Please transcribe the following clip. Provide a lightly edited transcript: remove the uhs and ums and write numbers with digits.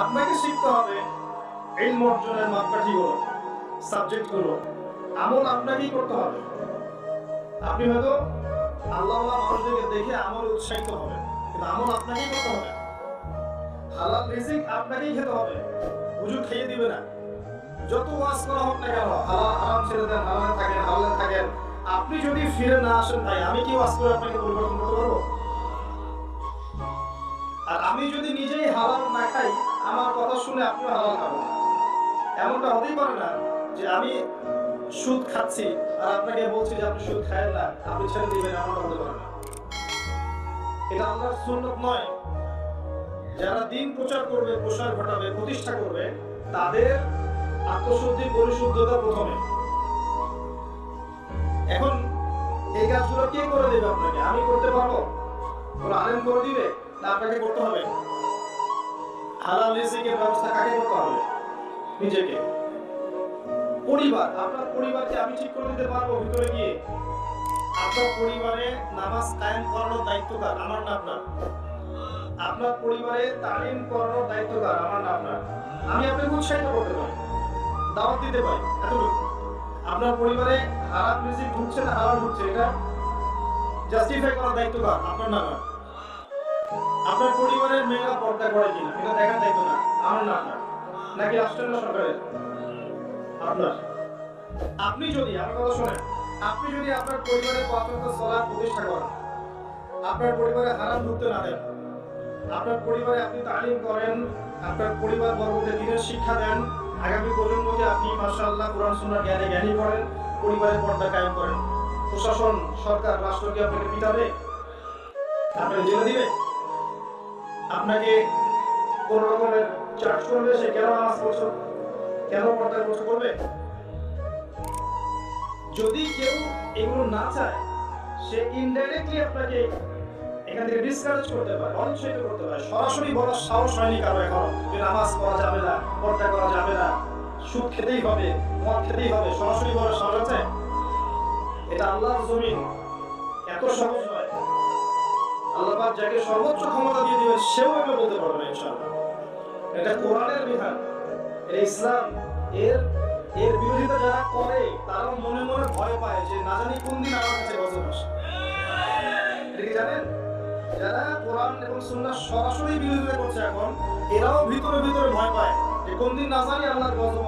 আপনাকে শিখতে হবে ইলম অর্জনের মাপকাঠিগুলো, সাবজেক্টগুলো। আমল আপনাকেই করতে হবে। আপনি হয়তো আল্লাহওয়ালা মানুষদেরকে দেখে আমলে উৎসাহিত হবেন, কিন্তু আমল আপনাকেই করতে হবে। হালাল রিজিক আপনাকেই খেতে হবে, হুজুর খেয়ে দিবে না। যত ওয়াজ করা হোক না কেন, হালাল হারাম ছেড়ে দেন, হালালে থাকেন, হালালে থাকেন, আপনি যদি ফিরে না আসেন ভাই, আমি কি ওয়াজ করে আপনাকে পরিবর্তন করতে পারবো? আর আমি যদি নিজেই হালাল না খাই, আমার কথা শুনে আপনিও হালাল খাবেন না। এমনটা হতেই পারে না যে আমি সুদ খাচ্ছি আর আপনাকে বলছি যে আপনি সুদ খায়েন না, আপনি ছেড়ে দিবেন, এমনটা হতে পারে না। এটা আল্লাহর সুন্নাত নয়। যারা দিন প্রচার করবে, প্রসার ঘটাবে, প্রতিষ্ঠা করবে, তাদের আত্মশুদ্ধি, পরিশুদ্ধতা প্রথমে। এখন এই কাজগুলো কে করে দেবে আপনাকে? আমি করতে পারবো? কোনো আলেম করে দিবে না? আপনাকে করতে হবে। হালাল রিজিকের ব্যবস্থা কাকে করতে হবে? নিজেকে। পরিবার, আপনার পরিবারকে আমি ঠিক করে দিতে পারবো ভিতরে গিয়ে? আপনার পরিবারে নামাজ কায়েম করানোর দায়িত্ব কার? আমার না আপনার? আপনার পরিবারে তালিম করানোর দায়িত্ব কার? আমার না আপনার? আমি আপনাকে উৎসাহিত করতে পারি, দাওয়াত দিতে পারি, এতটুকু। আপনার পরিবারে হারাম রিজিক ঢুকছে না হালাল ঢুকছে, এটা জাস্টিফাই করার দায়িত্ব কার? আপনার না আমার? আপনার পরিবারের মেয়েরা পর্দা করে কিনা, এটা দেখার দায়িত্ব না আমার না আপনার? নাকি রাষ্ট্রের না সরকারের? আপনার। আপনি যদি, আমার কথা শোনেন, আপনি যদি আপনার পরিবারের ৫ ওয়াক্ত সালাত প্রতিষ্ঠা করেন, আপনার পরিবারে হারাম ঢুকতে না দেন, আপনার পরিবারে আপনি তালিম করেন, আপনার পরিবার বর্গকে দ্বীনের শিক্ষা দেন, আগামী প্রজন্মকে আপনি মাশাআল্লাহ কোরআন সুন্নাহর জ্ঞানে জ্ঞানী করেন, পরিবারের পর্দা কায়েম করেন, প্রশাসন, সরকার, রাষ্ট্র কি আপনাকে পিটাবে? আপনাকে জেলে দিবে? আপনাকে কোন রকমের চার্জ করবে? সে কেন নামাজ পড়ছো, কেন পর্দা করছো করবে? যদি কেউ এগুলো না চায়, সে ইনডাইরেক্টলি আপনাকে এখান থেকে ডিসকারেজ করতে পারে, অনুৎসাহিত করতে পারে। সরাসরি বলার সাহস হয়নি কারো এখনো যে নামাজ পড়া যাবে না, পর্দা করা যাবে না, সুদ খেতেই হবে, মদ খেতেই হবে, সরাসরি বলার সাহস আছে? এটা আল্লাহর জমিন, এত সহজ নয়। আল্লাহ পাক যাকে সর্বোচ্চ ক্ষমতা দিয়ে দিবেন, সেও এগুলো বলতে পারবে না ইনশাআল্লাহ। এটা কোরআনের বিধান, এটা ইসলাম। এর এর বিরোধিতা যারা করে, তারা মনে মনে ভয় পায় যে না জানি কোন দিন আমার কাছে গজব আসে। এটা কি জানেন? যারা কোরআন এবং সুন্নাহ সরাসরি বিরোধিতা করছে এখন, এরাও ভিতরে ভিতরে ভয় পায় যে কোন দিন না জানি আল্লাহর গজব